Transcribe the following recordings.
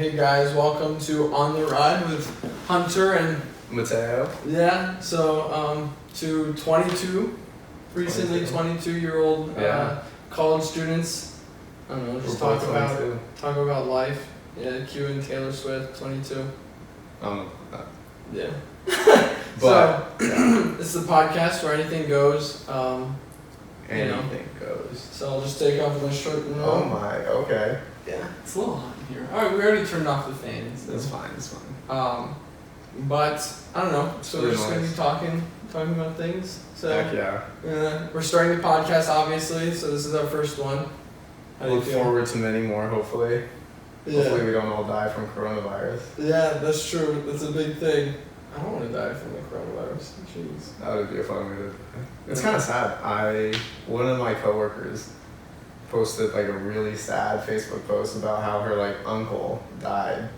Hey guys, welcome to On the Ride with Hunter and Mateo. Yeah, so to 22, recently 22-year-old college students. I don't know, just talk about life. Yeah, Q and Taylor Swift, 22. Yeah. But it's the podcast where anything goes. Anything goes. So I'll just take off my shirt and Oh my, okay. Yeah, it's a little hot in here. Alright, we already turned off the fans. It's fine. But I don't know. So we're just gonna be talking about things. So heck yeah. We're starting the podcast obviously, so this is our first one. How do you Look feel? forward to many more, hopefully. Yeah. Hopefully we don't all die from coronavirus. Yeah, that's true. That's a big thing. I don't want to die from the coronavirus. Jeez. That would be a fun way to. It's kind of sad. One of my coworkers posted like a really sad Facebook post about how her uncle died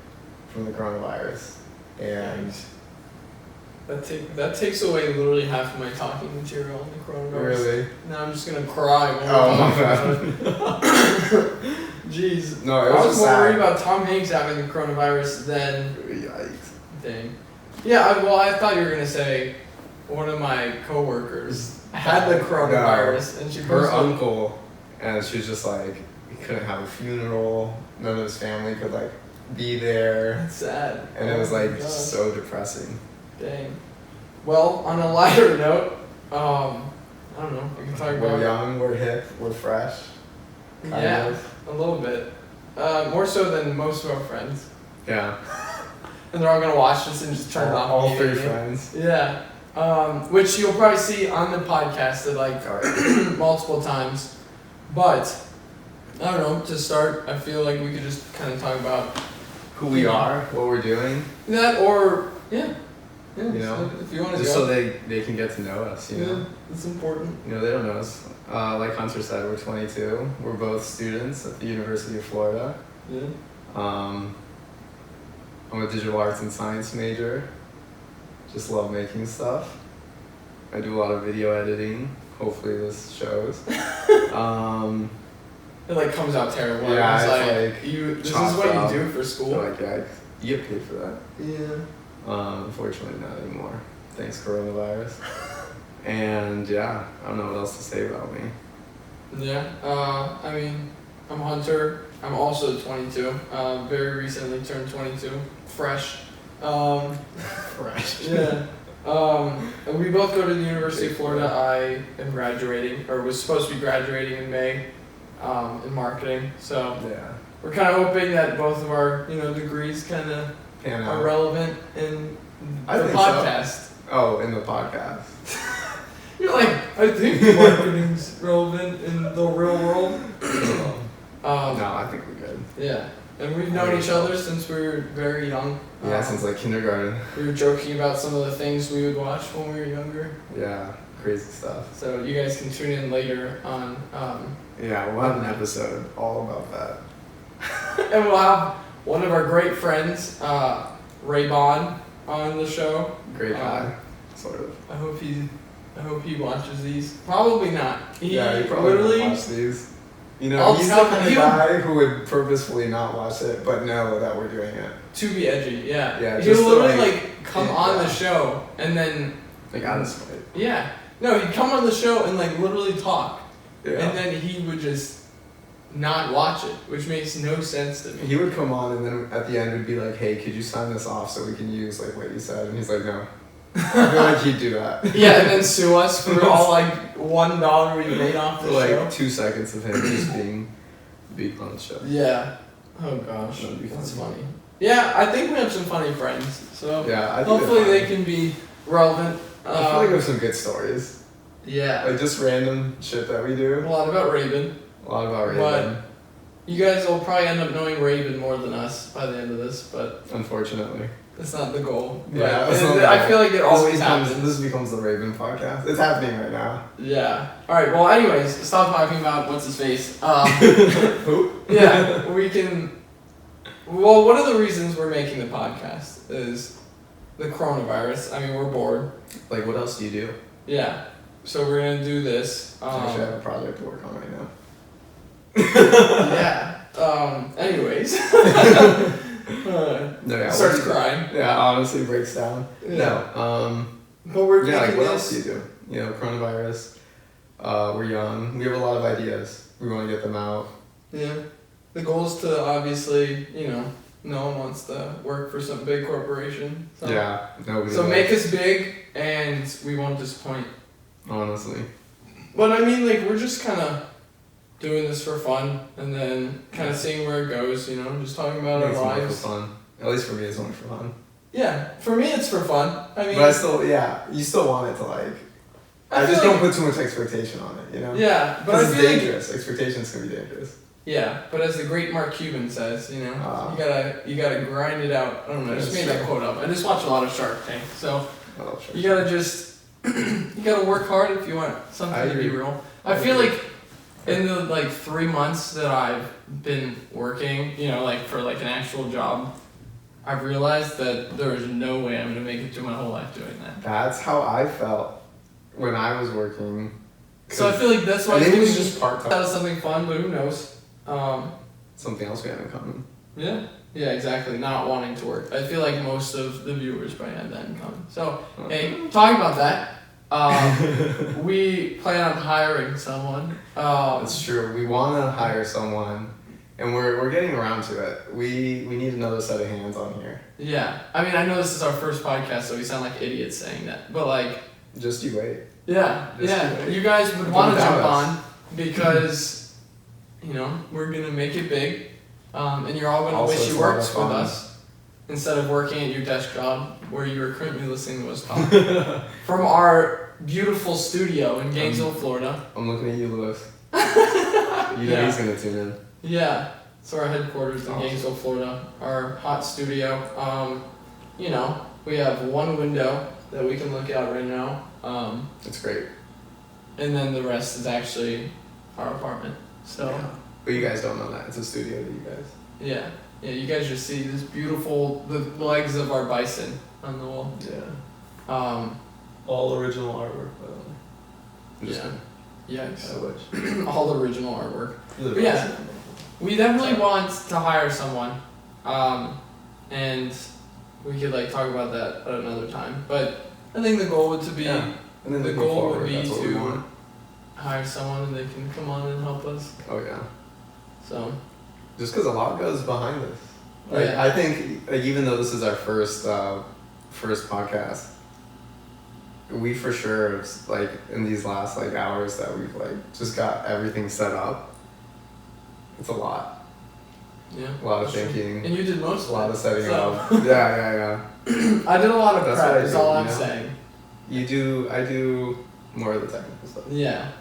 from the coronavirus, and that takes away literally half of my talking material on the coronavirus. Really? Now I'm just gonna cry when my bad. Jeez. No, it I was was just more sad. worried about Tom Hanks having the coronavirus than. Yikes. Dang. Yeah, I thought you were gonna say one of my coworkers had the coronavirus, and she her posted. uncle, and she's just like, he couldn't have a funeral. None of his family could be there, That's sad. and it was Oh my gosh. so depressing. Dang. Well, on a lighter note, I don't know. We can talk We're about. young, we're hip, we're fresh. Kind Yeah, of. a little bit. More so than most of our friends. Yeah. And they're all gonna watch this and just turn it off. All three immediately. friends. Yeah. Which you'll probably see on the podcast multiple times. But I don't know. To start, I feel like we could just kind of talk about Who we are, what we're doing. that, or yeah. You know, if you want to just go. so they can get to know us. You know. It's important. You know, they don't know us. Like Hunter said, we're 22. We're both students at the University of Florida. Yeah. I'm a digital arts and science major. Just love making stuff. I do a lot of video editing. Hopefully this shows. It comes out terrible. Yeah, it's it's this is chopped what up. you do for school. So yeah, you get paid for that. Yeah. Unfortunately not anymore. Thanks coronavirus. And yeah, I don't know what else to say about me. Yeah. I mean, I'm Hunter. I'm also 22. Very recently turned 22. Fresh. Fresh. Yeah. And we both go to the University of Florida. I am graduating, or was supposed to be graduating in May, in marketing. So Yeah. we're kind of hoping that both of our degrees kind of And are relevant in I the think podcast. so. Oh, in the podcast. You're like, I think marketing's relevant in the real world. No, I think we're good. Yeah. And we've known each other since we were very young. Yeah, since kindergarten. We were joking about some of the things we would watch when we were younger. Yeah, crazy stuff. So you guys can tune in later on. Yeah, we'll have an episode all about that. And we'll have one of our great friends, Ray Bond, on the show. Great guy, sort of. I hope he watches these. Probably not. He probably literally won't watch these. You know, I'll he's the tell kind of you- guy who would purposefully not watch it, but know that we're doing it. to be edgy. Yeah. Yeah, He'll just to, literally come on the yeah. show and then Out of spite. yeah. No, he'd come on the show and literally talk. Yeah. And then he would just not watch it, which makes no sense to me. He would come on and then at the end would be like, hey, could you sign this off so we can use what you said? And he's like, no. I feel like he'd do that. Yeah, and then sue us for all $1 we made off the For show. 2 seconds of him just being on the show. Yeah. Oh gosh, That'd be that's funny. funny. Yeah, I think we have some funny friends. So Yeah, I think hopefully they're they can be relevant. I feel like there's some good stories. Yeah. Just random shit that we A do. lot about Raven. A lot about Raven. But you guys will probably end up knowing Raven more than us by the end of this, but Unfortunately. that's not the goal. Yeah, But that's not the I goal. feel like it always happens. This becomes the Raven podcast. It's happening right now. Yeah. Alright, well anyways, stop talking about what's his face. Who? Yeah, we can. Well, one of the reasons we're making the podcast is the coronavirus. I mean, we're bored. What else do you do? Yeah. So we're gonna do this. Actually, I have a project to work on right now. Yeah. Anyways. Starts crying. Yeah, honestly breaks down. Yeah. No. But we're yeah, like making what this. else do you do? You know, coronavirus. We're young. We have a lot of ideas. We want to get them out. Yeah. The goal is to obviously, no one wants to work for some big corporation. So. Yeah. Nobody. So make us big, and we won't disappoint. Honestly. But I mean, like, we're just kind of doing this for fun, and then kind of seeing where it goes. Just talking about our lives. It's only for fun. At least for me, it's only for fun. Yeah, for me, it's for fun. I mean. But you still want it to like. I just don't put too much expectation on it, Yeah, but I it's feel dangerous. Expectations can be dangerous. Yeah, but as the great Mark Cuban says, you gotta grind it out. I don't know, I just made that quote up. I just watch a lot of Shark Tank, so you gotta just you gotta work hard if you want something to be real. I feel like in the 3 months that I've been working, for an actual job, I've realized that there is no way I'm gonna make it through my whole life doing that. That's how I felt when I was working. So I feel like that's why I think it was just part time. That was something fun, but who knows? Something else we have in common. Yeah, exactly. Not wanting to work. I feel like most of the viewers probably had that in common. So, hey, talking about that, we plan on hiring someone. That's true. We want to hire someone, and we're getting around to it. We need another set of hands on here. Yeah, I mean, I know this is our first podcast, so we sound like idiots saying that, but just you wait. Yeah, you guys would want to jump on because, we're going to make it big, and you're all going to wish you worked with us instead of working at your desk job where you are currently listening to us talk from our beautiful studio in Gainesville, Florida. I'm looking at you, Lewis. He's going to tune in. Yeah, so our headquarters in Gainesville, Florida, our hot studio. We have one window that we can look out right now. It's great. And then the rest is actually our apartment. So. Yeah. But you guys don't know that. It's a studio to you guys. Yeah. Yeah, you guys just see this beautiful, the legs of our bison on the wall. Yeah. All original artwork, by the way. Yeah. I wish. All original artwork. But yeah, we definitely want to hire someone. And we could talk about that at another time. But I think the goal would be to hire someone and they can come on and help us. Oh yeah. So. Just because a lot goes behind this. I think even though this is our first podcast, we for sure in these last hours that we've just got everything set up. It's a lot. Yeah. A lot of thinking. True. And you did most of it. A lot of setting up. Yeah. I did a lot of prep, is all I'm saying. I do more of the technical stuff. Yeah.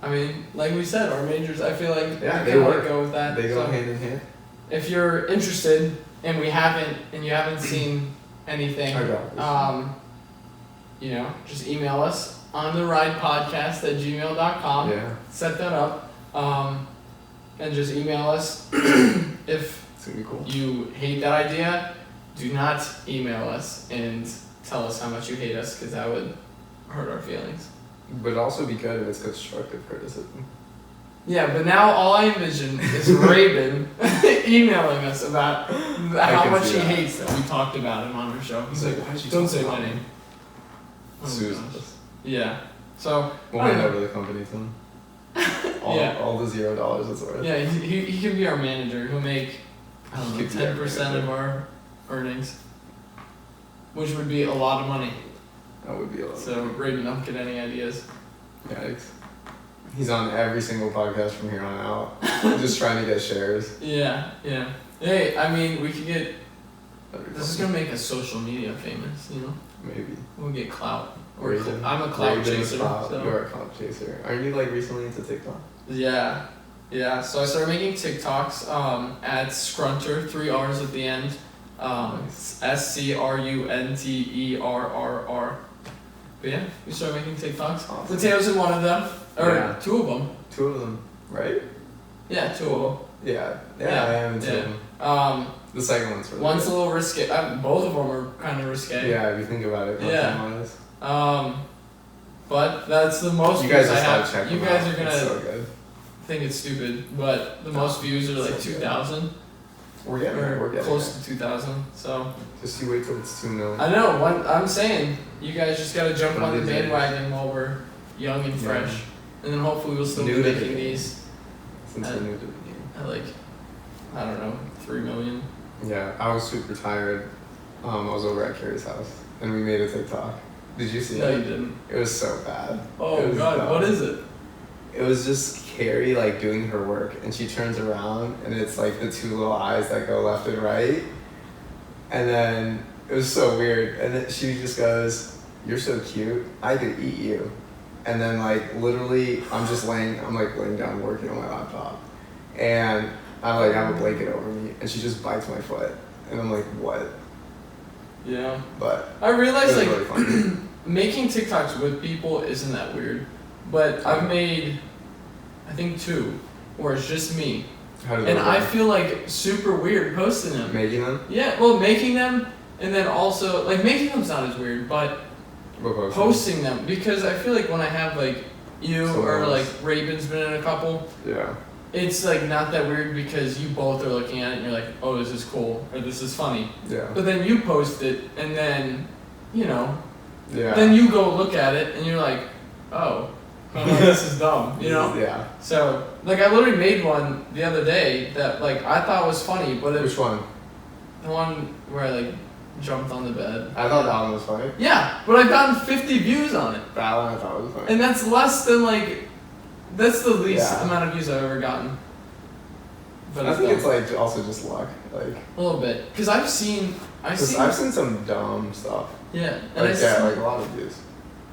I mean, like we said, our majors, I feel like they work. Go with that. They go hand in hand. If you're interested and you haven't seen anything, just email us on the ride podcast at gmail.com. Yeah. Set that up. And just email us if it's gonna be cool. You hate that idea. Do not email us and tell us how much you hate us, because that would hurt our feelings. But it'd also be good if it's constructive criticism. Yeah, but now all I envision is Raven emailing us about how much he hates that we talked about him on our show. He's like, don't say my name. Susan. Yeah. So we'll hand over the company to him. All the $0 it's worth. Yeah, he can be our manager. He'll make 10% of our earnings, which would be a lot of money. That would be a lot. So Raven, don't get any ideas. Yikes. He's on every single podcast from here on out, just trying to get shares. Yeah. Hey, I mean, we could get. This is gonna make us social media famous, Maybe. We'll get clout. I'm a clout chaser. So. You're a clout chaser. Aren't you recently into TikTok? Yeah. So I started making TikToks. At Scrunter, 3 R's at the end. Nice. SCRUNTERRR. But yeah, we started making TikToks. Awesome. Mateo's in one of them, or 2 of them. 2 of them, right? Yeah, 2 of them. Yeah, I am in 2 of them. The second one's really one's good. a little risque. Both of them are kind of risque. Yeah, if you think about it. But that's the most you views guys I have. check You them guys out. are gonna so good. think it's stupid, but the most views are 2,000. We're getting there. We're getting close to 2,000. So just you wait till it's 2 million. I know. I'm saying you guys just gotta jump on the bandwagon while we're young and fresh, and then hopefully we'll still be making these. Since we're new to the game. At like, I don't know, 3 million. Yeah, I was super tired. I was over at Carrie's house, and we made a TikTok. Did you see it? No, you didn't. It was so bad. Oh God, dumb. What is it? It was just Carrie like doing her work, and she turns around, and it's like the two little eyes that go left and right, and then it was so weird. And then she just goes, "You're so cute. I could eat you." And then like literally, I'm like laying down working on my laptop, and I like have a blanket over me, and she just bites my foot, and I'm like, what? Yeah. But I realized like really making TikToks with people isn't that weird, but I've made, I think 2, where it's just me, and I feel like super weird posting them. Making them? Yeah, well, making them, and then also like making them's not as weird, but posting them, because I feel like when I have like you or like Raven's been in a couple. Yeah. It's like not that weird because you both are looking at it and you're like, oh, this is cool or this is funny. Yeah. But then you post it and then, Yeah. Then you go look at it and you're like, oh, this is dumb, Yeah. So like I literally made one the other day that like I thought was funny, but Which one? The one where I like jumped on the bed. I thought that one was funny. Yeah, but I've gotten 50 views on it. That one I thought was funny. And that's less than like. That's the least amount of views I've ever gotten. But I think it's like also just luck, like a little bit, because I've seen some dumb stuff. Yeah, and like a lot of views.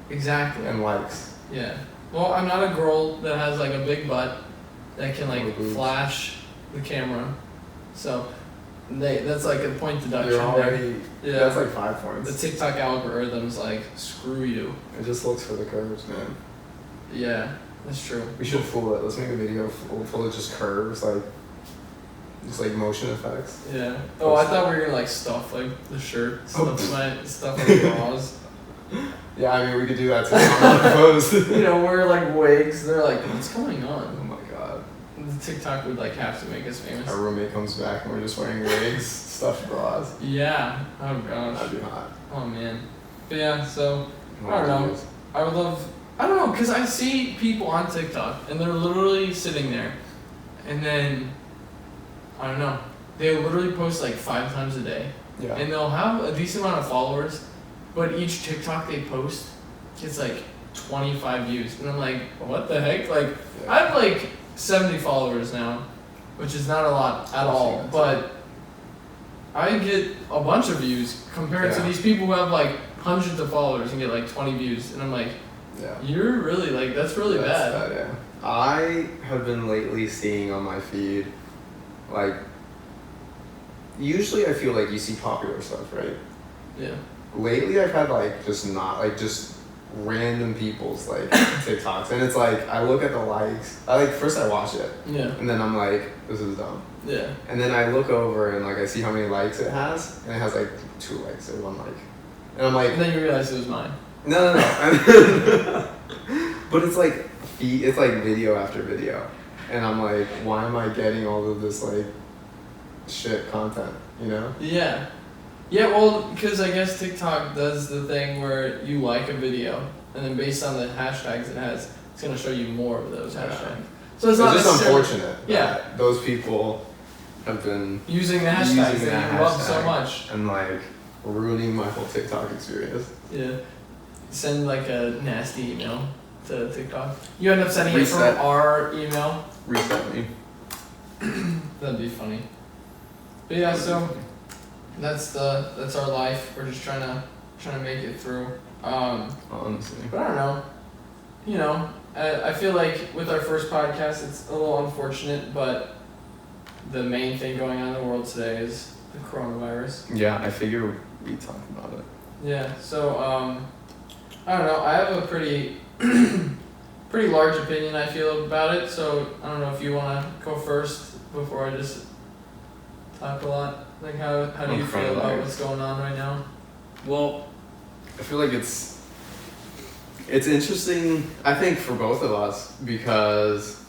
Exactly. And likes. Yeah. Well, I'm not a girl that has like a big butt that can like flash the camera, so that's like a point deduction. You're already. Yeah. That's like 5 points. The TikTok algorithm's like screw you. It just looks for the curves, man. Yeah. That's true. We should fool it. Let's make a video full of just curves, like motion effects. Yeah. Oh, I thought we were gonna like stuff like the shirt, stuff like the bras. Yeah, I mean we could do that too. Wear like wigs. They're like, what's going on? Oh my god. The TikTok would like have to make us famous. Our roommate comes back and we're just wearing wigs, stuffed bras. Yeah. Oh gosh. That'd be hot. Oh man. But yeah, so I don't know. I would love. I don't know, because I see people on TikTok, and they're literally sitting there, and then, I don't know, they literally post like 5 times a day, and they'll have a decent amount of followers, but each TikTok they post gets like 25 views, and I'm like, what the heck? Like, I have like 70 followers now, which is not a lot at all, but I get a bunch of views compared to these people who have like hundreds of followers and get like 20 views, and I'm like, you're really like, that's really bad. Yeah. I have been lately seeing on my feed, like, usually I feel like you see popular stuff, right? Yeah. Lately I've had like just random people's like TikToks, and it's like I look at the likes. First I watch it. Yeah. And then I'm like, this is dumb. Yeah. And then I look over and like I see how many likes it has, and it has like 2 likes or 1 like. And I'm like, and then you realize it was mine. No. But it's like video after video, and I'm like, why am I getting all of this like shit content? Yeah. Yeah. Well, because I guess TikTok does the thing where you like a video, and then based on the hashtags it has, it's gonna show you more of those hashtags. So it's not just unfortunate. That those people have been using the hashtags that you love so much and like ruining my whole TikTok experience. Yeah. Send like a nasty email to TikTok. You end up sending it from our email. Reset me. That'd be funny. But yeah, so that's our life. We're just trying to make it through. Honestly. But I don't know. I feel like with our first podcast, it's a little unfortunate, but the main thing going on in the world today is the coronavirus. Yeah, I figure we talk about it. Yeah. So I don't know. I have a pretty large opinion, I feel, about it. So I don't know if you want to go first before I just talk a lot. Like, how do you feel about what's going on right now? Well, I feel like it's interesting, I think, for both of us, because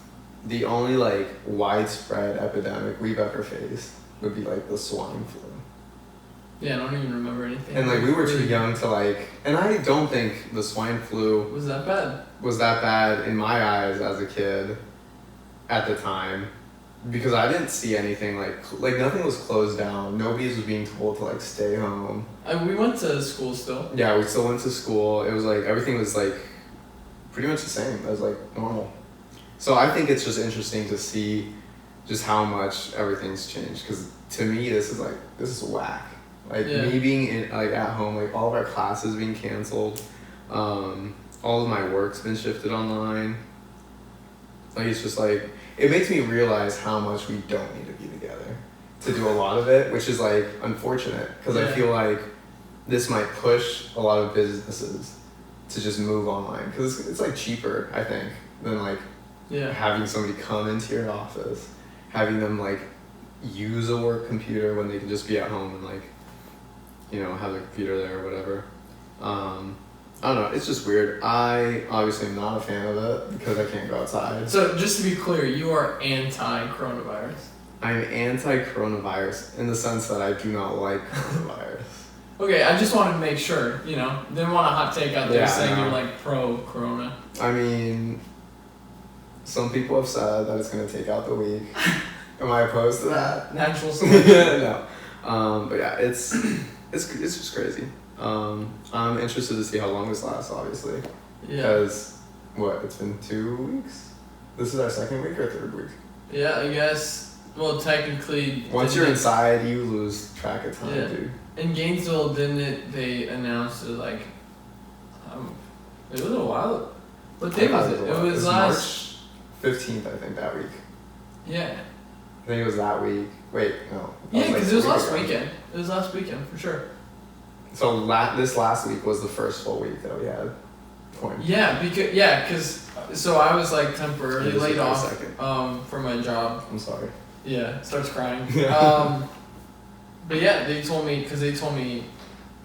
the only like widespread epidemic we've ever faced would be like the swine flu. Yeah, I don't even remember anything. And like we were too young to like, and I don't think the swine flu was that bad. Was that bad in my eyes as a kid at the time, because I didn't see anything like nothing was closed down. Nobody was being told to like stay home. We went to school still. Yeah, we still went to school. It was like everything was like pretty much the same. It was like normal. So I think it's just interesting to see just how much everything's changed, because to me this is whack. Like me being in, like at home, like all of our classes being canceled, all of my work's been shifted online. Like it's just like, it makes me realize how much we don't need to be together to do a lot of it, which is like unfortunate, because I feel like this might push a lot of businesses to just move online, because it's like cheaper, I think, than like having somebody come into your office, having them like use a work computer when they can just be at home and like, you know, have their computer there or whatever. I don't know, it's just weird. I obviously am not a fan of it because I can't go outside. So just to be clear, you are anti-coronavirus. I'm anti-coronavirus in the sense that I do not like coronavirus. Okay, I just wanted to make sure, you know, didn't want a hot take out there saying you're like pro-corona. I mean, some people have said that it's going to take out the week. Am I opposed to that? Natural selection. No. But yeah, it's just crazy. I'm interested to see how long this lasts, obviously. Yeah. Because, it's been 2 weeks? This is our second week or third week? Yeah, I guess. Well, technically... Once you're inside, you lose track of time, dude. In Gainesville, they announced it like... it was a while... What day was it? It was March 15th, I think, that week. Yeah. I think it was that week. Wait, no. Yeah, because it was last weekend. It was last weekend, for sure. So this last week was the first full week that we had. Yeah, because so I was like temporarily laid off from my job. I'm sorry. Yeah, starts crying. But yeah, they told me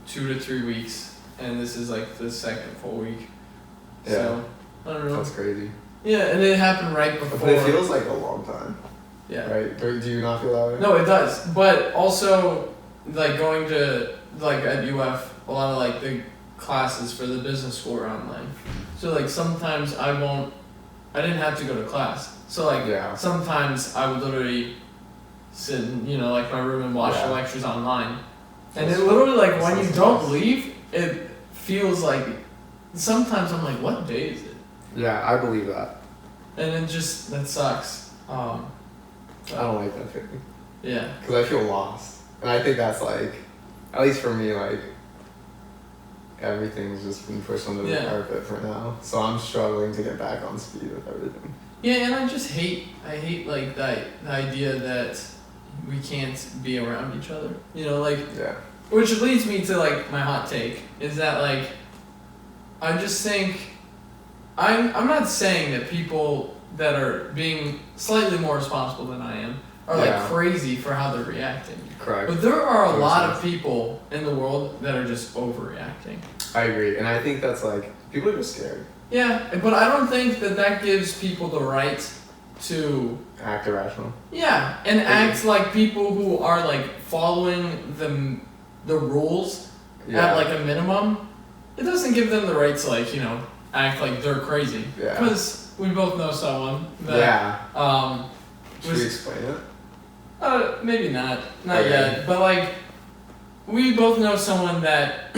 2 to 3 weeks, and this is like the second full week. Yeah. So I don't know. That's crazy. Yeah, and it happened right before. But it feels like a long time. Yeah. Right? Do you not feel that way? No, it does. But also, like going to like at UF, a lot of like the classes for the business school are online. So like sometimes I didn't have to go to class. So like sometimes I would literally sit in, you know, like my room and watch the lectures online. And it literally like when you don't leave, it feels like sometimes I'm like, what day is it? Yeah, I believe that. And it just, that sucks. I don't like that feeling. Yeah. Because I feel lost. And I think that's like, at least for me, like, everything's just been pushed under the carpet for now. So I'm struggling to get back on speed with everything. Yeah, and I hate like the idea that we can't be around each other. You know, like, which leads me to like my hot take, is that like, I just think, I'm not saying that people that are being slightly more responsible than I am are like crazy for how they're reacting. Correct. But there are a lot of people in the world that are just overreacting. I agree, and I think that's like, people are just scared. Yeah, but I don't think that gives people the right to act irrational. Yeah, and act like people who are like following the rules at like a minimum. It doesn't give them the right to like, you know, act like they're crazy. Yeah. Because we both know someone that should we explain it? Maybe not yet. But like, we both know someone that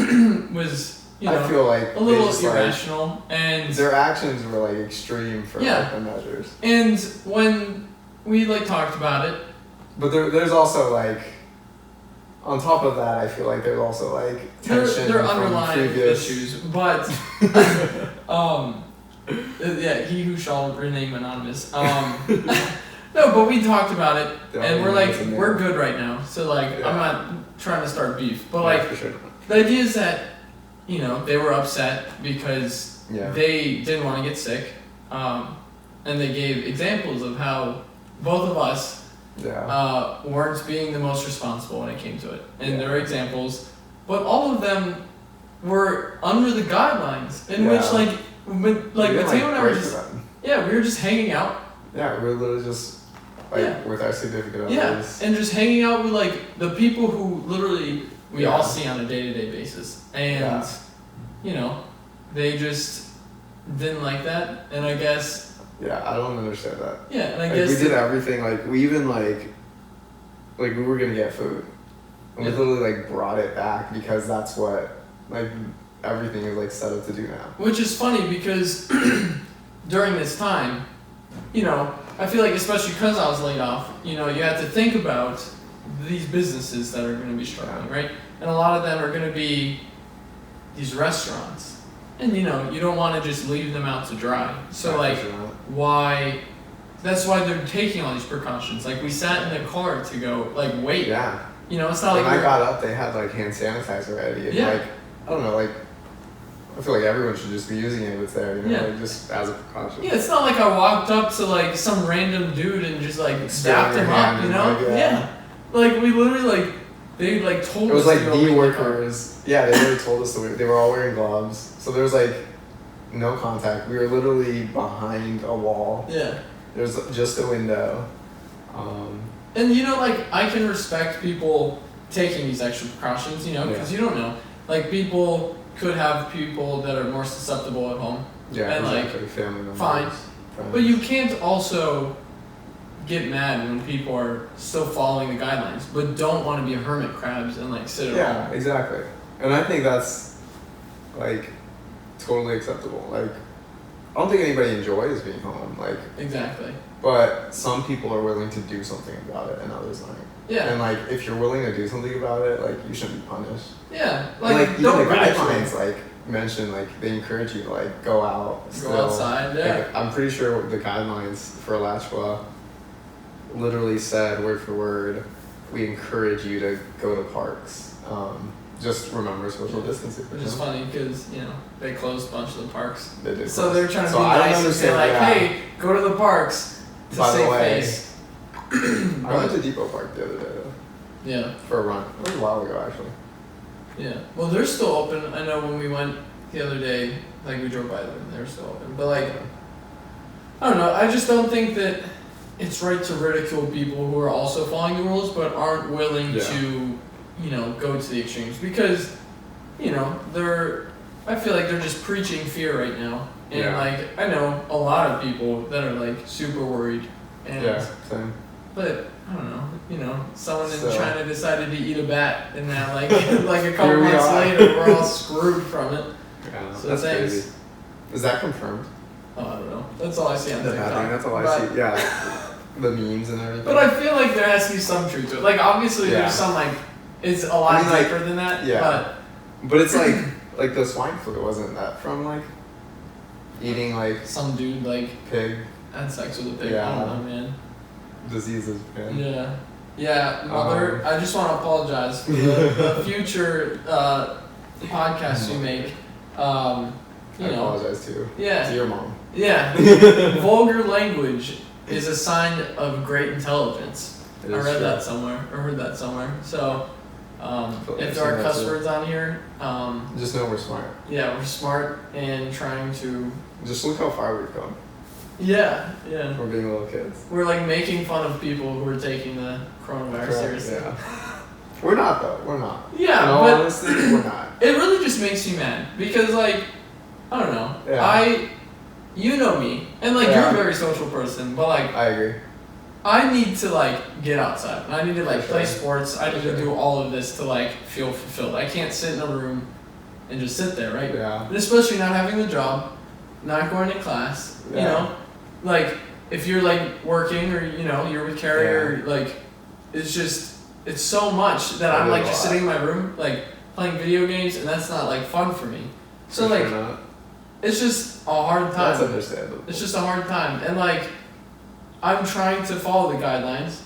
was, you know, I feel like a little irrational, and their actions were like extreme for like the measures. And when we like talked about it, but there's also like, on top of that, I feel like there's also like tension. There are underlying issues, but he who shall remain anonymous. No, but we talked about it, and we're like, we're good right now. So like, I'm not trying to start beef, but like, the idea is that, you know, they were upset because they didn't want to get sick, and they gave examples of how both of us weren't being the most responsible when it came to it, and there are examples, but all of them were under the guidelines in which like Mateo and I were just we were just hanging out. Yeah, we were literally just like with our significant others. Yeah, and just hanging out with like the people who literally we all see on a day-to-day basis, and you know, they just didn't like that, and I guess. Yeah, I don't understand that. Yeah, and I like, guess we did everything. Like we even like we were gonna get food, and we literally like brought it back because that's what like everything is like set up to do now. Which is funny because during this time, you know, I feel like especially because I was laid off, you know, you have to think about these businesses that are going to be struggling, right? And a lot of them are going to be these restaurants, and you know, you don't want to just leave them out to dry. So like, why? That's why they're taking all these precautions. Like we sat in the car to go like wait. Yeah. You know, it's not like when I got up, they had like hand sanitizer ready, and like I don't know, like I feel like everyone should just be using it if it's there, you know, like just as a precaution. Yeah, it's not like I walked up to like some random dude and just like dapped him up, you know? Like, like we literally like they like told us. It was like to the workers. Yeah, they literally told us to wear. They were all wearing gloves, so there was like no contact. We were literally behind a wall. Yeah. There's just a window. And you know, like I can respect people taking these extra precautions, you know, because you don't know. Like people could have people that are more susceptible at home. Yeah, and exactly. like Family members. Fine. Friends. But you can't also get mad when people are still following the guidelines, but don't want to be hermit crabs and like sit at home. Yeah, exactly. And I think that's like totally acceptable. Like I don't think anybody enjoys being home. Like exactly. But some people are willing to do something about it, and others aren't. Yeah. And like, if you're willing to do something about it, like you shouldn't be punished. Yeah. Like don't even the guidelines like mention like they encourage you to like go out. Go outside. Yeah. Like, I'm pretty sure the guidelines for Alachua literally said word for word, we encourage you to go to parks. Just remember social distancing. Which is funny because, you know, they closed a bunch of the parks. They did. So they're trying to be nice and say like, hey, go to the parks to save face. I went to Depot Park the other day though. Yeah. For a run. It was a while ago actually. Yeah. Well, they're still open. I know when we went the other day, like we drove by them and they were still open. But like, I don't know. I just don't think that it's right to ridicule people who are also following the rules but aren't willing to, you know, go to the extremes because, you know, I feel like they're just preaching fear right now. And like, I know a lot of people that are like super worried. And, same. But I don't know, you know, someone in China decided to eat a bat, and now like like a couple months later, we're all screwed from it. Yeah, so that's thanks. crazy. Is that confirmed? Oh, I don't know. That's all I see on TikTok. That's all I see. Yeah, the memes and everything. But I feel like there has to be some truth to it. Like obviously, there's some like it's a lot deeper than that. Yeah. But it's like the swine flu, wasn't that from like eating like some dude like pig had sex with a pig? Yeah. I don't know, man. Diseases. Man. Yeah, Mother. I just want to apologize for the future podcasts you make. I apologize too. Yeah. To your mom. Yeah. Vulgar language is a sign of great intelligence. I read that somewhere or heard that somewhere. So, if there are cuss words on here, just know we're smart. Yeah, we're smart and trying to. Just look how far we've come. Yeah. We're being little kids. We're like making fun of people who are taking the coronavirus seriously. Yeah. We're not though. We're not. Yeah, but honestly, we're not. It really just makes me mad because like, I don't know. Yeah. You know me, and like you're a very social person, but like I agree. I need to like get outside. I need to like play sports. I need to do all of this to like feel fulfilled. I can't sit in a room and just sit there, right? Yeah. And especially not having the job, not going to class. You know, like if you're like working or you know you're with Carrie or like, it's so much that I'm like just sitting in my room like playing video games, and that's not like fun for me. So like, it's just a hard time. That's understandable. It's just a hard time, and like, I'm trying to follow the guidelines,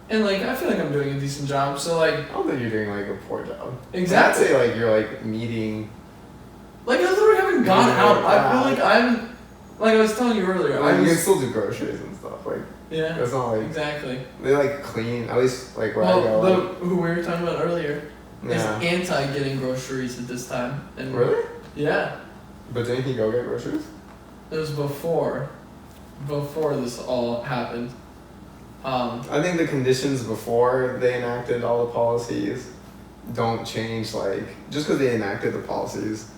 and like I feel like I'm doing a decent job. So like, I don't think you're doing like a poor job. Exactly. I'd say like you're like meeting. Like I literally haven't gone out. I feel like I'm. Like I was telling you earlier, like you can still do groceries and stuff. Like it's not like exactly. They like clean at least like where I go. Who we were talking about earlier is anti getting groceries at this time. And really? Yeah. But didn't he go get groceries? It was before this all happened. I think the conditions before they enacted all the policies don't change. Like, just because they enacted the policies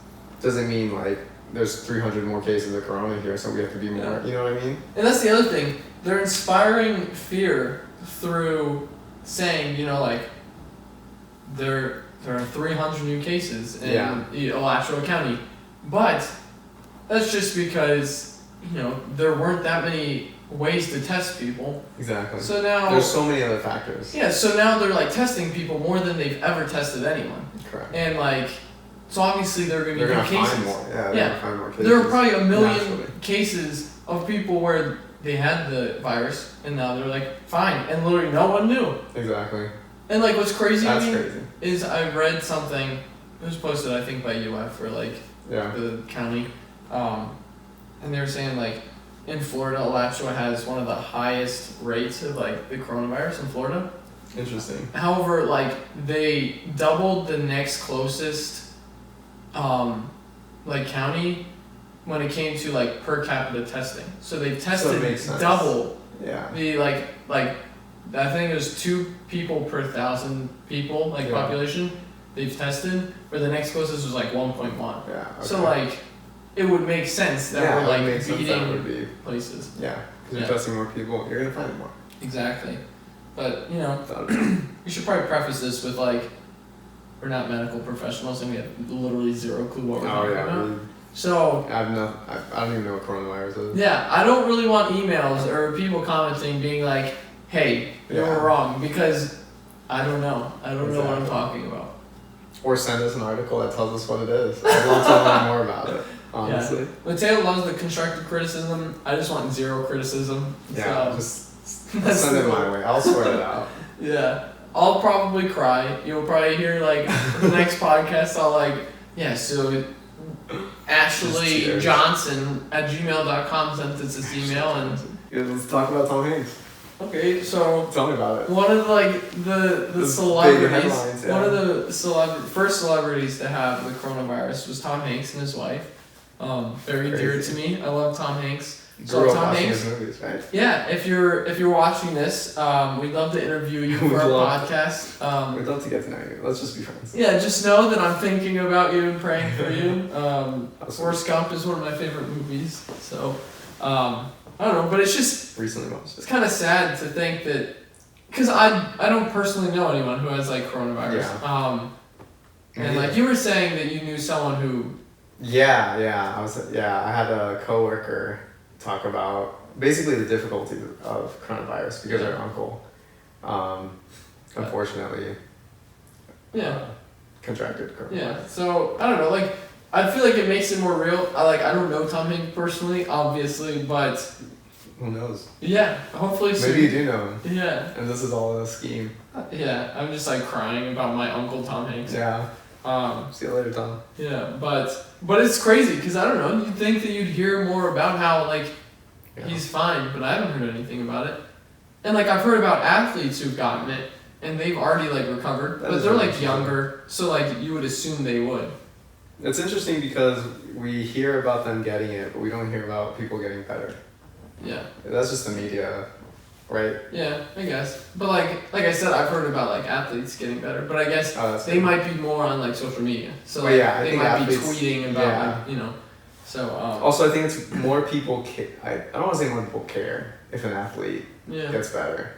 doesn't mean like there's 300 more cases of corona here, so we have to be more. You know what I mean? And that's the other thing. They're inspiring fear through saying, you know, like there are 300 new cases in Alachua County, but that's just because, you know, there weren't that many ways to test people. Exactly. So now there's so many other factors. Yeah, so now they're like testing people more than they've ever tested anyone. Correct. And like, so obviously they're gonna be new cases. Find more. Yeah, they're gonna find more cases. There were probably a million naturally. cases of people where they had the virus and now they're like fine, and literally no one knew. Exactly. And like what's crazy That's to me crazy. is I read something, it was posted I think by UF or like the county, and they were saying like in Florida, Alachua has one of the highest rates of like the coronavirus in Florida. Interesting. However, like they doubled the next closest like county when it came to like per capita testing. So they tested double the like I think it was 2 people per 1,000 people like population they've tested, where the next closest was like 1.1. Yeah. Okay. So like it would make sense that we're like beating places. Yeah, because you're testing more people, you're gonna find more. Exactly. But you know, we should probably preface this with like, we're not medical professionals and we have literally zero clue what we're talking about. So I don't even know what coronavirus is. Yeah, I don't really want emails or people commenting being like, "Hey, you were wrong," because I don't know. I don't know what I'm talking about. Or send us an article that tells us what it is. I'd love to learn more about it. Honestly. Yeah. Mateo loves the constructive criticism. I just want zero criticism. Yeah, so just send it my way. I'll sort it out. Yeah. I'll probably cry. You'll probably hear like the next podcast I'll like, so Ashley Johnson at gmail.com sent us this email and let's talk about Tom Hanks. Okay, so tell me about it. One of like the celebrities, one of the first celebrities to have the coronavirus was Tom Hanks and his wife. Very dear to me. I love Tom Hanks. So Tom Hanks, his movies, right? Yeah, if you're watching this, we'd love to interview you for our podcast. We'd love to get to know you. Let's just be friends. Yeah, just know that I'm thinking about you and praying for you. Forrest Gump is one of my favorite movies. So, I don't know, but it's just recently watched it. It's kind of sad to think that, because I don't personally know anyone who has like coronavirus. And like you were saying that you knew someone who. I had a coworker talk about basically the difficulty of coronavirus because our uncle, unfortunately, contracted coronavirus. Yeah, so I don't know, like I feel like it makes it more real. I don't know Tom Hanks personally, obviously, but who knows? Yeah, hopefully soon. Maybe you do know him. Yeah. And this is all a scheme. Yeah, I'm just like crying about my uncle Tom Hanks. Yeah. See you later, Tom. Yeah, but it's crazy because I don't know. You'd think that you'd hear more about how like he's fine, but I haven't heard anything about it. And like I've heard about athletes who've gotten it and they've already like recovered, but they're like younger, so like you would assume they would. It's interesting because we hear about them getting it, but we don't hear about people getting better. Yeah. That's just the media, right? Yeah, I guess. But like I said, I've heard about like athletes getting better, but I guess they might be more on like social media. So like, they might be tweeting about like, so also I think it's more people I don't want to say more people care if an athlete gets better.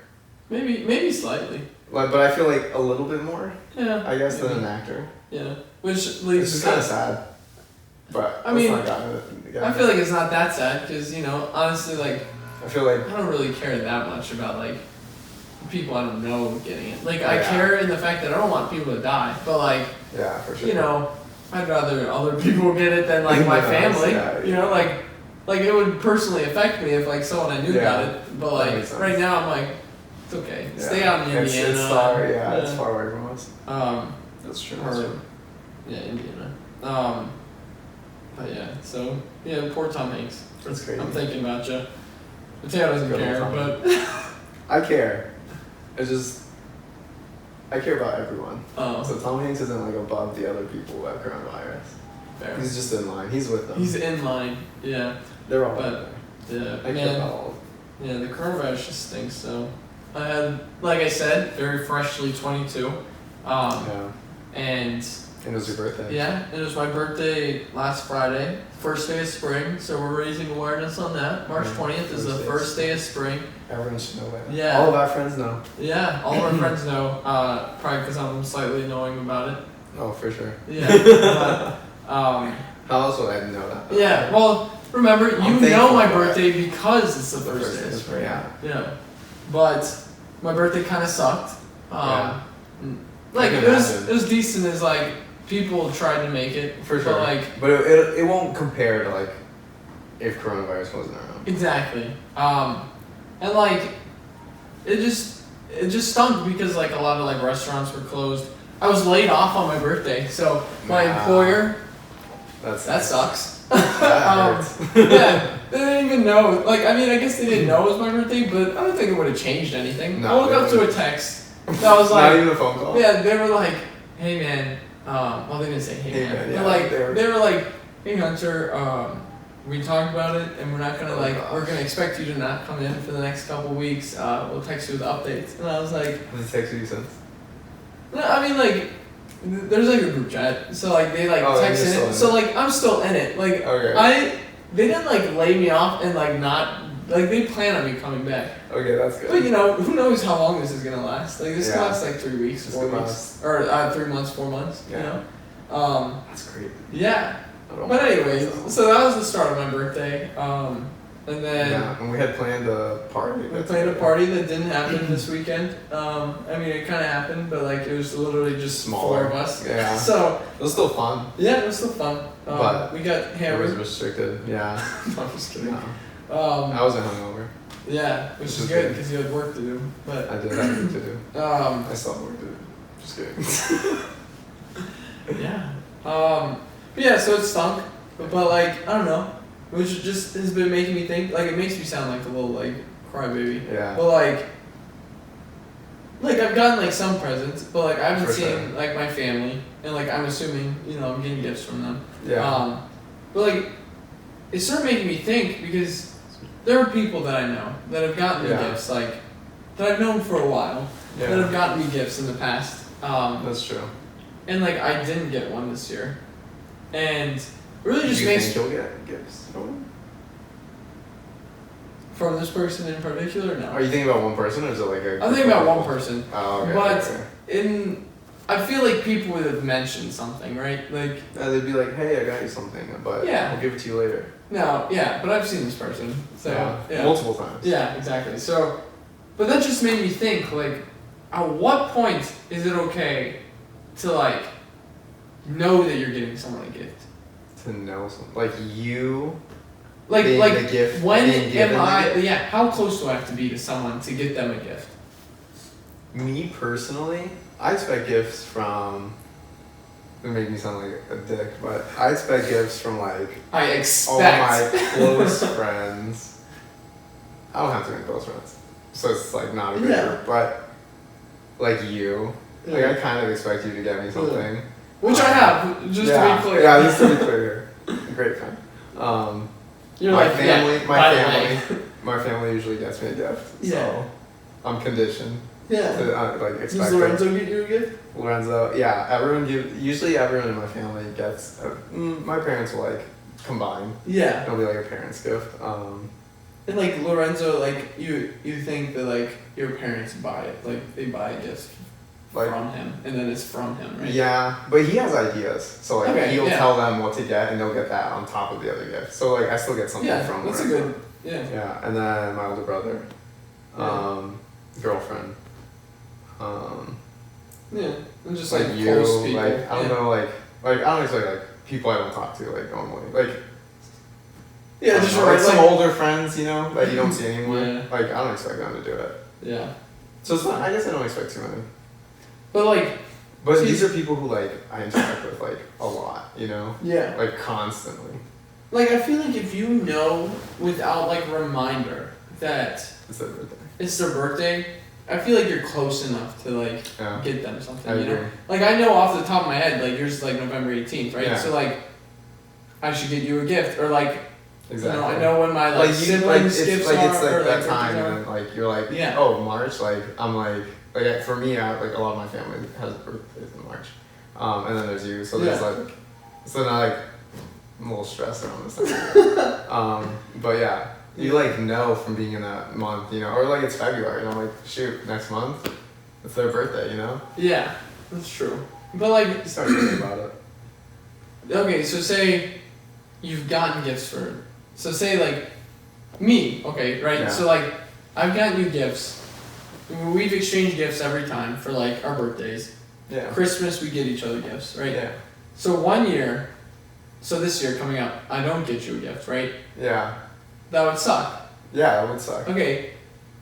Maybe slightly. Like, but I feel like a little bit more. Yeah. I guess than an actor. Yeah. Which leads to kind of sad. But I mean, I feel like it's not that sad because honestly, like I feel like I don't really care that much about like people I don't know getting it. Like I care in the fact that I don't want people to die, but like for sure. I'd rather other people get it than like my family. Like it would personally affect me if like someone I knew got it, but like right now I'm like it's okay. Stay out in Indiana. It's far away from us. That's true. Indiana. But so poor Tom Hanks. That's crazy. I'm thinking about you. Mateo doesn't care, but I care. I care about everyone. Oh. So Tom Hanks isn't like above the other people who have coronavirus. Fair. He's just in line. He's with them. He's in line. Yeah. They're all there. Yeah. I care about all. Yeah, the coronavirus just stinks. So Like I said, very freshly 22. Yeah. And it was your birthday. Yeah, it was my birthday last Friday, first day of spring, so we're raising awareness on that. March 20th is the first day of spring. Everyone should know that. Yeah. All of our friends know. Yeah, all of our friends know, probably because I'm slightly annoying about it. Oh, for sure. Yeah. But, how else would I know that? Yeah, well, remember, you know my birthday because it's the first day of spring. Yeah. But my birthday kind of sucked. Yeah. Like, it was decent as, like, people tried to make it. For sure. But it won't compare to, like, if coronavirus wasn't around. Exactly. And, like, it just stunk because, like, a lot of, like, restaurants were closed. I was laid off on my birthday, so my employer, that sucks. That hurts. Yeah, they didn't even know. Like, I mean, I guess they didn't know it was my birthday, but I don't think it would have changed anything. No, I woke up to a text that was like, not even a phone call. Yeah, they were like, "Hey man," well, they didn't say "Hey man." Yeah, like they were like, "Hey Hunter, we talked about it, and we're not gonna we're gonna expect you to not come in for the next couple weeks. We'll text you with updates." And I was like, "Has it texted you since?" No, I mean like, there's like a group chat, so like they like text in it. So like I'm still in it. Like they didn't like lay me off and like not like they plan on me coming back. Okay, that's good. But you know, who knows how long this is gonna last? Like this could last like 3 weeks, 4 weeks, or 3 months, 4 months. Yeah. You know. That's great. Yeah. But anyways, so that was the start of my birthday. And then and we had planned a party. We planned a party that didn't happen this weekend. I mean, it kind of happened, but like it was literally just smaller. 4 of us. Yeah. So it was still fun. Yeah, it was still fun. But we got hammered. It was restricted. Yeah. No, I'm just kidding. No. I wasn't hungover. Yeah, which is good because you had work to do. But I did have work to do. I still have work to do. Just kidding. Yeah. But yeah, so it stunk. But like I don't know. Which just has been making me think, like, it makes me sound like a little, like, crybaby. Yeah. But, like, I've gotten, like, some presents, but, like, I haven't seen, like, my family, and, like, I'm assuming, you know, I'm getting gifts from them. Yeah. But, like, it started making me think, because there are people that I know that have gotten me gifts, like, that I've known for a while, that have gotten me gifts in the past. That's true. And, like, I didn't get one this year. And really just makes... Do you think you'll get gifts from this person in particular? No. Are you thinking about one person, or is it like a... I'm thinking about one person. Oh, okay. But I feel like people would have mentioned something, right? Like... they'd be like, hey, I got you something, but I'll give it to you later. No, yeah, but I've seen this person. So, yeah. Multiple times. Yeah, exactly. So, but that just made me think, like, at what point is it okay to, like, know that you're getting someone a gift? To know something. Like, you... Like the gift, when am I... Yeah, how close do I have to be to someone to get them a gift? Me, personally, I expect gifts from... It make me sound like a dick, but I expect gifts from, like... all my close friends. I don't have too many close friends, so it's, like, not a good group, but... Like, you. Like, I kind of expect you to get me something. Which I have, just to be clear. Yeah, just to be clear here. Great friend. My family usually gets me a gift, so I'm conditioned to like expect. Does Lorenzo get you a gift? Lorenzo, usually everyone in my family gets. My parents will like combine. Yeah. It'll be like a parent's gift. And like Lorenzo, like you think that like your parents buy it, like they buy a gift from him, and then it's from him, right? Yeah, but he has ideas, so like he'll tell them what to get, and they'll get that on top of the other gift. So like I still get something from that's Lorenzo. a good, Yeah, and then my older brother, girlfriend, and just like like you, close people. like I don't know, like I don't expect like people I don't talk to like normally, like. Yeah, just like some older friends, you know, that you don't see anymore. Like I don't expect them to do it. Yeah. So it's not. I guess I don't expect too many. But these are people who like I interact with like a lot, you know. Yeah. Like constantly. Like I feel like if you know without like reminder that it's their birthday, I feel like you're close enough to like get them something. You know. Like I know off the top of my head, like yours is like November 18th, right? Yeah. So like, I should get you a gift, or like. Exactly. You know, I know when my like siblings gifts it's are, like or that like time, birthdays and then like you're like, Yeah. oh, March. Like I'm like for me, like a lot of my family has birthdays in March, and then there's you, so there's like, so now like I'm a little stressed around this time. But yeah, you like know from being in that month, you know, or like it's February, and I'm like, shoot, next month, it's their birthday, you know. Yeah, that's true. But like, You start thinking about it. Okay, so say you've gotten gifts for, so say like me, okay, right? Yeah. So like I've gotten you gifts. We've exchanged gifts every time for like our birthdays. Yeah. Christmas we get each other gifts, right? Yeah. So one year, so this year coming up, I don't get you a gift, right? Yeah. That would suck. Yeah, that would suck. Okay.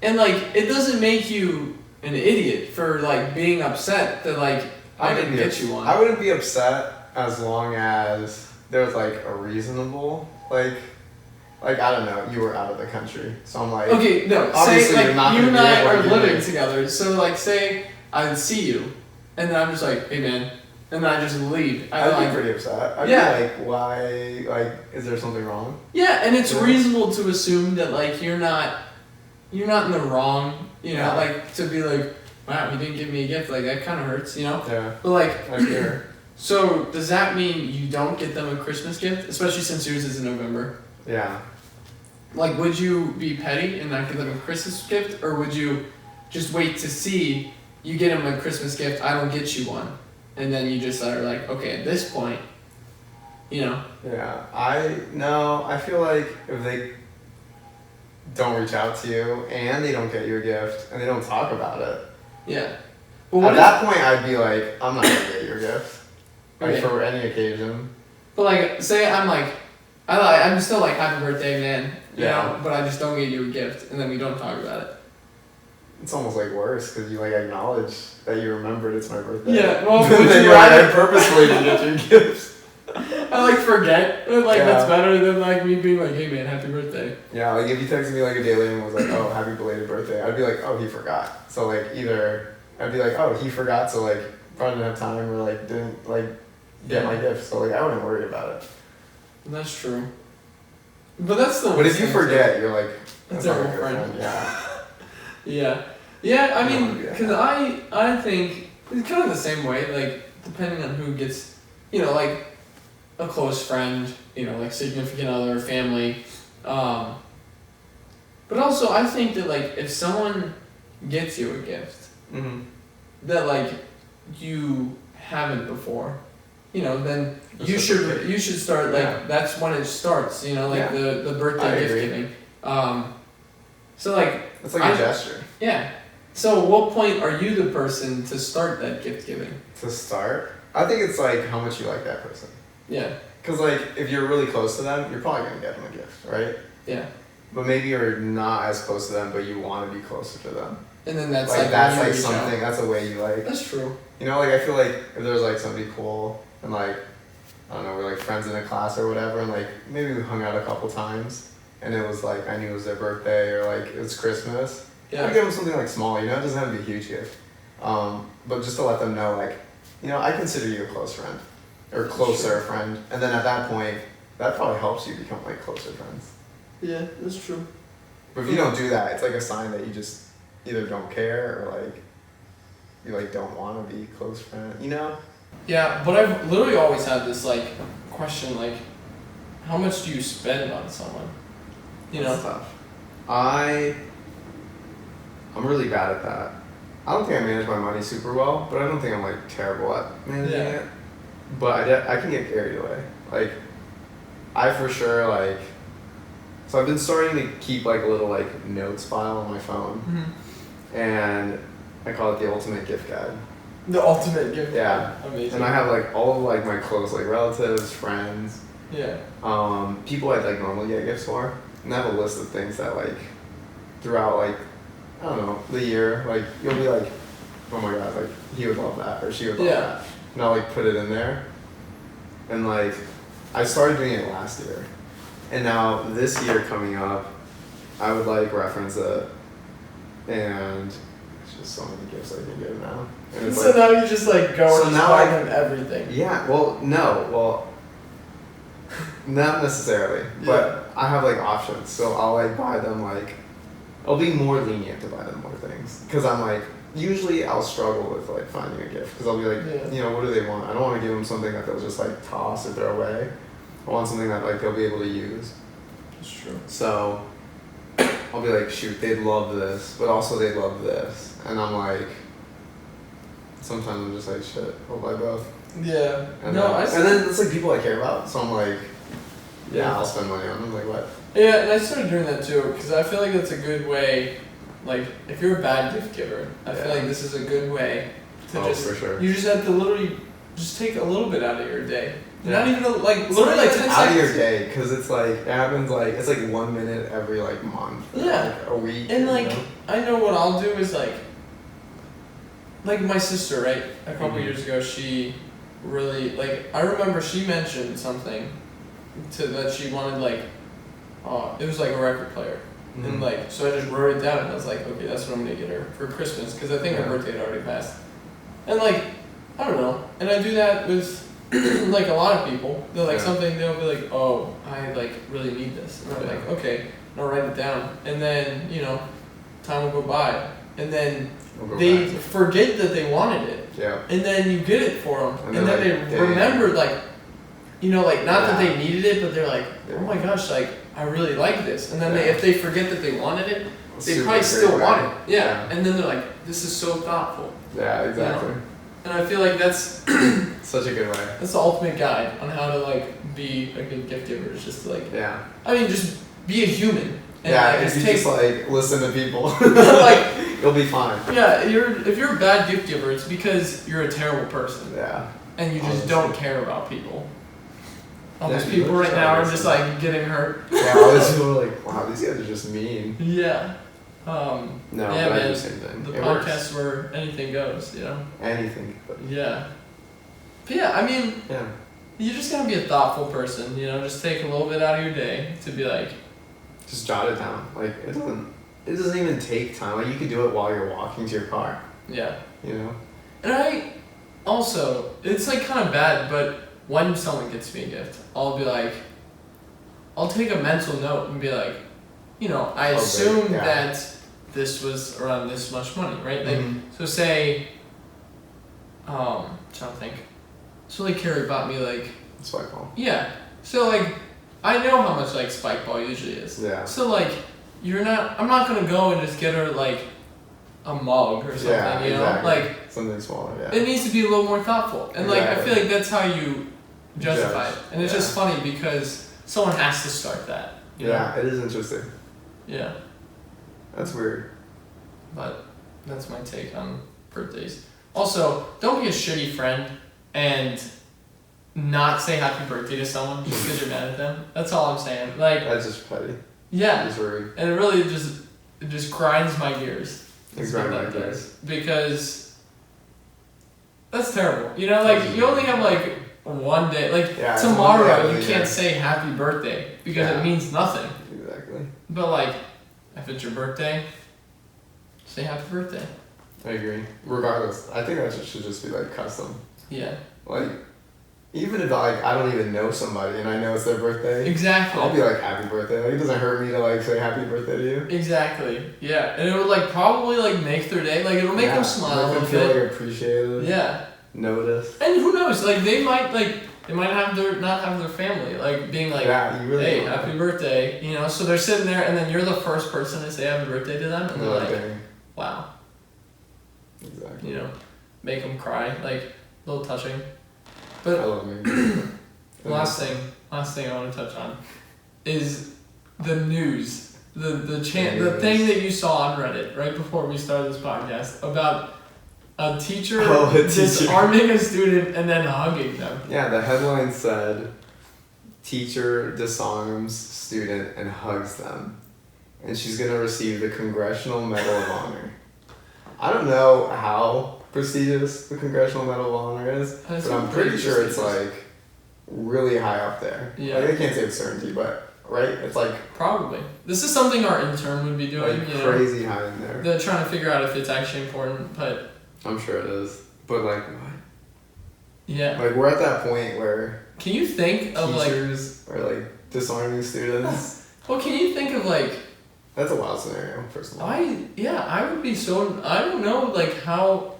And like it doesn't make you an idiot for like being upset that like I didn't get you one. I wouldn't be upset as long as there was like a reasonable like I don't know, you were out of the country, so I'm like, okay, no, obviously say like you're not you gonna and be I able are to living like, together, so like say I see you, and then I'm just like, hey man, and then I just leave. I'd be pretty upset. I'd be like, why? Like, is there something wrong? Yeah, and it's reasonable to assume that like you're not in the wrong, you know, like to be like, wow, he didn't give me a gift, like that kind of hurts, you know. Yeah. But like, I hear. So does that mean you don't get them a Christmas gift, especially since yours is in November? Yeah. Like, would you be petty and not give them a Christmas gift, or would you just wait to see you get them a Christmas gift, I don't get you one, and then you just are like, okay, at this point, you know? Yeah, I feel like if they don't reach out to you and they don't get you a gift and they don't talk about it, yeah. But at that point I'd be like, I'm not gonna get you a gift, like for any occasion. But like, say I'm like, I'm still like, happy birthday, man, you know, but I just don't get you a gift, and then we don't talk about it. It's almost like worse because you like acknowledge that you remembered it's my birthday. Yeah, well, would then you you're like, rather I purposely didn't get you gifts. I like forget. Like that's better than like me being like, hey man, happy birthday. Yeah, like if you texted me like a day later and was like, oh, happy belated birthday, I'd be like, oh, he forgot. So like either I'd be like, oh, he forgot, so like probably didn't have time or like didn't like get my gift, so like I wouldn't worry about it. That's true. But that's the. But if you forget, you're like, that's our friend. Yeah. Yeah. Yeah, I mean, because I think it's kind of the same way, like, depending on who gets, you know, like, a close friend, you know, like, significant other, family, but also I think that, like, if someone gets you a gift that, like, you haven't before, you know, then you should start, like, that's when it starts, you know, like, the birthday gift giving. So, like... It's like a gesture. Yeah. So, what point are you the person to start that gift giving? To start? I think it's like how much you like that person. Yeah. Because like if you're really close to them, you're probably gonna get them a gift, right? Yeah. But maybe you're not as close to them, but you want to be closer to them. And then that's like that's like something. That's a way you like. That's true. You know, like I feel like if there's like somebody cool and like I don't know, we're like friends in a class or whatever, and like maybe we hung out a couple times, and it was like I knew it was their birthday or like it was Christmas. Yeah. I'd give them something like small, you know, it doesn't have to be a huge gift. But just to let them know, like, you know, I consider you a close friend. Or closer friend. And then at that point, that probably helps you become like closer friends. Yeah, that's true. But if you don't do that, it's like a sign that you just either don't care or like you like don't want to be close friend, you know? Yeah, but I've literally always had this like question, like, how much do you spend on someone? You know? That's tough. I'm really bad at that. I don't think I manage my money super well, but I don't think I'm like terrible at managing it. But I can get carried away. Like, I for sure like. So I've been starting to keep like a little like notes file on my phone, and I call it the ultimate gift guide. The ultimate gift guide. Yeah. Amazing. And I have like all of like my close like relatives, friends. Yeah. People I'd like normally get gifts for, and I have a list of things that like throughout like. I don't know, the year, like, you'll be like, oh my god, like, he would love that, or she would love that. And I'll, like, put it in there. And, like, I started doing it last year. And now, this year coming up, I would, like, reference it. And there's just so many gifts I can give now. And it's so like, now you just, like, go and just buy them everything. Yeah, well, no, not necessarily. But I have like options, so I'll like buy them like, I'll be more lenient to buy them more things, because I'm like, usually I'll struggle with like finding a gift, because I'll be like, you know, what do they want? I don't want to give them something that they'll just like toss or throw away. I want something that like they'll be able to use. That's true. So I'll be like, shoot, they'd love this, but also they'd love this, and I'm like, sometimes I'm just like, shit, I'll buy both. Yeah. And then it's like people I care about, so I'm like, yeah, I'll spend money on them. Like what? Yeah, and I started doing that too, because I feel like that's a good way. Like, if you're a bad gift giver, I feel like this is a good way to just. For sure. You just have to literally just take a little bit out of your day. Yeah. Not even like It's literally not like even 10 out of your seconds. day, because it's like it happens like it's like 1 minute every like month. Yeah. Like a week. And like, you know? I know what I'll do is like my sister, right? A couple years ago, she really like. I remember she mentioned something that she wanted like. It was like a record player, and like so I just wrote it down and I was like, okay, that's what I'm gonna get her for Christmas, because I think her birthday had already passed. And like, I don't know, and I do that with like a lot of people. They're like something, they'll be like, oh, I like really need this, and I'll be like, okay, and I'll write it down, and then you know, time will go by, and then they forget that they wanted it. Yeah. And then you get it for them, and then like, they remember like, you know, like not that they needed it, but they're like, oh my gosh, like I really like this. And then if they forget that they wanted it, they probably still want it. Yeah. And then they're like, this is so thoughtful. Yeah, exactly. You know? And I feel like that's such a good way. That's the ultimate guide on how to like be a good gift giver. Is just to, like I mean, just be a human. And if you just like listen to people, like you'll be fine. Yeah, if you're a bad gift giver, it's because you're a terrible person. Yeah. And you just don't care about people. All those people right now are just like getting hurt. Yeah, all these people are like, wow, these guys are just mean. Yeah. No, yeah, but man, I do the same thing. The it podcast works. where anything goes, you know? Anything. Yeah. But yeah, I mean, you just gotta be a thoughtful person, you know? Just take a little bit out of your day to be like... Just jot it down. Like, it doesn't even take time. Like, you could do it while you're walking to your car. Yeah. You know? And I also, it's like kind of bad, but when someone gets me a gift, I'll be like, I'll take a mental note and be like, you know, I assume that this was around this much money, right? Like, so say, trying to think. So like Carrie bought me like... Spike ball. Yeah. So like, I know how much like spike ball usually is. Yeah. So like, I'm not gonna go and just get her like a mug or something, you know? Like, something smaller, it needs to be a little more thoughtful. And like, I feel like that's how you justify it. And it's just funny because someone has to start that. You know? It is interesting. Yeah. That's weird. But that's my take on birthdays. Also, don't be a shitty friend and not say happy birthday to someone just because you're mad at them. That's all I'm saying. Like, that's just petty. Yeah. It's rude. And it really just grinds my gears. It grinds my gears. Because that's terrible. You know, like you only have like one day. Like tomorrow you can't say happy birthday because it means nothing. Exactly. But like, if it's your birthday, say happy birthday. I agree. Regardless, I think that should just be like custom. Yeah. Like, even if like I don't even know somebody and I know it's their birthday. Exactly. I'll be like happy birthday. Like, it doesn't hurt me to like say happy birthday to you. Exactly. Yeah, and it would like probably like make their day. Like it'll make them smile. Make them feel like appreciated. Yeah. Notice. And who knows? Like they might not have their family like being like, you really hey, happy birthday. You know, so they're sitting there and then you're the first person to say happy birthday to them, and they're like, wow. Exactly. You know, make them cry, like a little touching. But I love making last thing I want to touch on is the news. The thing that you saw on Reddit right before we started this podcast about a teacher disarming a student and then hugging them. Yeah, the headline said, teacher disarms student and hugs them. And she's going to receive the Congressional Medal of Honor. I don't know how prestigious the Congressional Medal of Honor is, but I'm pretty sure it's like really high up there. Yeah. Like, I can't say with certainty, but right? It's like probably. This is something our intern would be doing. Like crazy high in there. They're trying to figure out if it's actually important, but I'm sure it is. But like what? Yeah. Like we're at that point where can you think of like teachers are like disarming students. Well, can you think of like? That's a wild scenario, personally. I would be so. I don't know like how.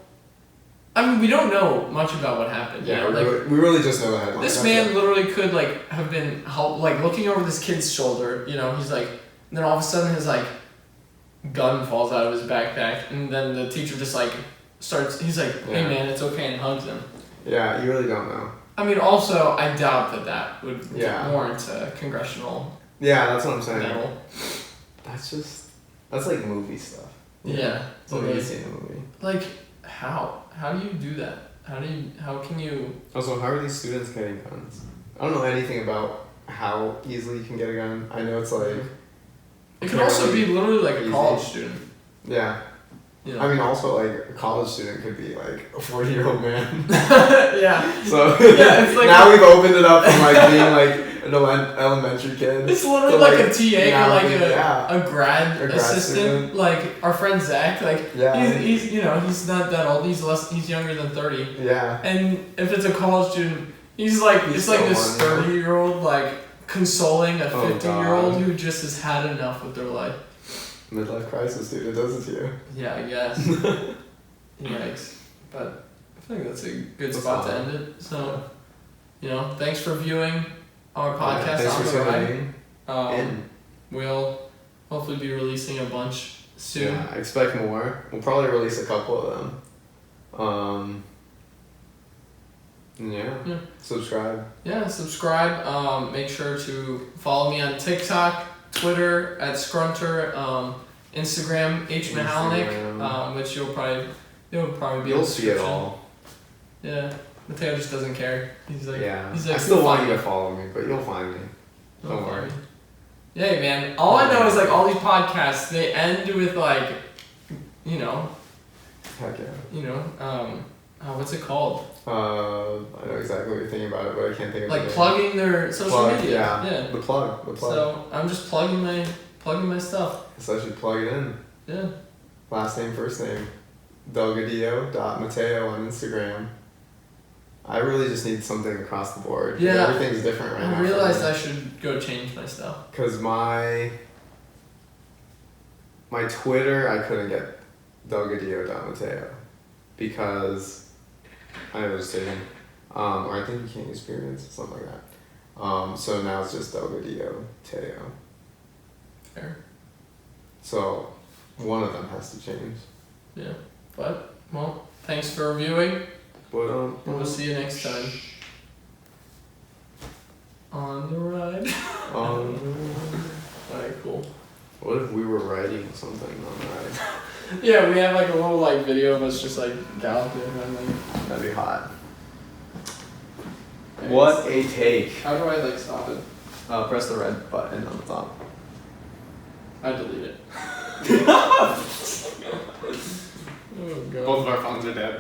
I mean, we don't know much about what happened. Yeah, like, we really just know the headline. This man literally could like have been like looking over this kid's shoulder. You know, he's like, and then all of a sudden his like gun falls out of his backpack, and then the teacher just like starts. He's like, "Hey man, it's okay," and hugs him. Yeah, you really don't know. I mean, also, I doubt that would warrant a congressional. Yeah, that's what I'm saying. Medal. That's like movie stuff. Yeah. It's like you see in a movie. Like, how? How do you do that? How can you... Also, how are these students getting guns? I don't know anything about how easily you can get a gun. I know it's like... It could also be literally like a college student. Yeah. You know? I mean, also, like, a college student could be, like, a 40-year-old man. Yeah. So, yeah, it's like now we've opened it up from, like, being, like, an elementary kid. It's literally like a TA or, like, a grad assistant. Student. Like, our friend Zach, like, he's you know, he's not that old. He's younger than 30. Yeah. And if it's a college student, he's like, it's like this 30-year-old, like, consoling a 50-year-old who just has had enough with their life. Midlife crisis, dude. It does it to you. Yeah, I guess. Yikes. But I think that's a good spot to end it. So, you know, thanks for viewing our podcast on the ride. We'll hopefully be releasing a bunch soon. Yeah, I expect more. We'll probably release a couple of them. Yeah. Subscribe. Yeah, subscribe. Make sure to follow me on TikTok, Twitter at Scrunter, Instagram Mahalnik, which you'll probably be in the description. You'll see it all. Yeah, Mateo just doesn't care. He's like, I still want you to follow me, but you'll find me. Don't worry. Yeah, man. All I know is like all these podcasts, they end with like, you know. Heck yeah. You know, what's it called? I know exactly what you're thinking about it, but I can't think of it. Like plugging their social media. Yeah. The plug. So I'm just plugging my stuff. So I should plug it in. Yeah. Last name, first name. Delgadillo.Mateo on Instagram. I really just need something across the board. Yeah. Everything's different right now. I realized I should go change my stuff. Because my Twitter, I couldn't get Delgadillo.Mateo. Because I was taken. Or I think you can't use periods, something like that. So now it's just Delgadillo Teo. Fair. So one of them has to change. Yeah. But, well, thanks for viewing. But, we'll see you next time. On the ride. Alright, cool. What if we were writing something on the ride? Yeah, we have like a little like video of us just like galloping and like. That'd be hot. Okay, What a take. How do I like stop it? Press the red button on the top. I delete it. Oh, God. Both of our phones are dead.